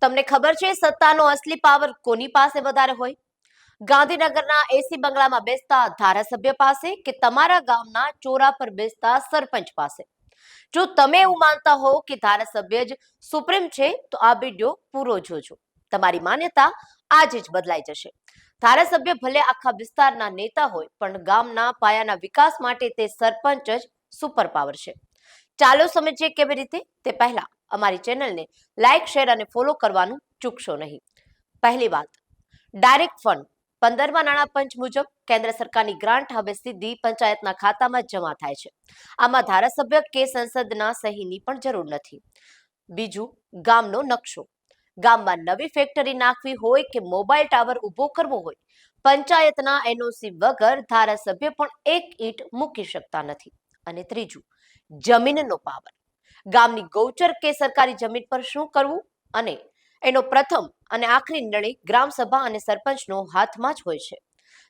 તમને ખબર છે સત્તાનો અસલી પાવર કોની પાસે વધારે હોય? ગાંધીનગરના એસી બંગલામાં બેસતા ધારાસભ્ય પાસે કે તમારા ગામના ચોરા પર બેસતા સરપંચ પાસે? જો તમે એવું માનતા હો કે ધારાસભ્ય જ સુપ્રીમ છે તો આ વિડિયો પૂરો જોજો. તમારી માન્યતા આજે જ બદલાઈ જશે. ધારાસભ્ય ભલે આખા વિસ્તારના નેતા હોય પણ ગામના પાયાના વિકાસ માટે તે સરપંચ જ સુપર પાવર છે. ચાલો સમજીએ કેવી રીતે. તે પહેલા અમારી ચેનલને લાઈક, શેર અને ફોલો કરવાનું ચૂકશો નહીં. પહેલી વાત, ડાયરેક્ટ ફંડ. 15મા નાણાં પંચ મુજબ કેન્દ્ર સરકારની ગ્રાન્ટ હવે સીધી પંચાયતના ખાતામાં જમા થાય છે. આમાં ધારાસભ્ય કે સંસદના સહીની પણ જરૂર નથી. બીજું, ગામનો નકશો. ગામમાં નવી ફેક્ટરી નાખવી હોય કે મોબાઈલ ટાવર ઊભો કરવો હોય, પંચાયતના એનઓસી વગર ધારાસભ્ય પણ એક ઈંટ મૂકી શકતા નથી. અને ત્રીજું, જમીનનો પાવર. ગામની ગૌચર કે સરકારી જમીન પર શું કરવું અને એનો પ્રથમ અને આખરી નિર્ણય ગ્રામસભા અને સરપંચનો હાથમાં જ હોય છે.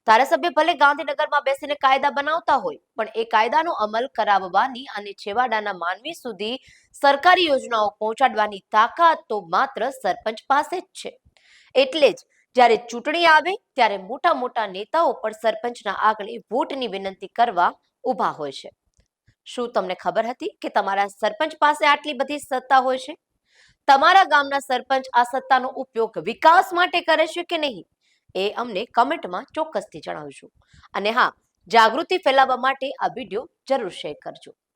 ધારાસભ્ય ભલે ગાંધીનગરમાં બેસીને કાયદા બનાવતા હોય પણ એ કાયદાનો અમલ કરાવવાની અને છેવાડાના માનવી સુધી સરકારી યોજનાઓ પહોંચાડવાની તાકાત તો માત્ર સરપંચ પાસે જ છે. એટલે જ જ્યારે ચૂંટણી આવે ત્યારે મોટા મોટા નેતાઓ પણ સરપંચના આંગણે વોટની વિનંતી કરવા ઊભા હોય છે. શું તમને ખબર હતી કે તમારા સરપંચ પાસે આટલી બધી સત્તા હોય છે? તમારા ગામના સરપંચ આ સત્તાનો ઉપયોગ વિકાસ માટે કરે છે કે નહીં, એ અમને કમેન્ટમાં ચોક્કસથી જણાવજો. અને હા, જાગૃતિ ફેલાવવા માટે આ વિડીયો જરૂર શેર કરજો.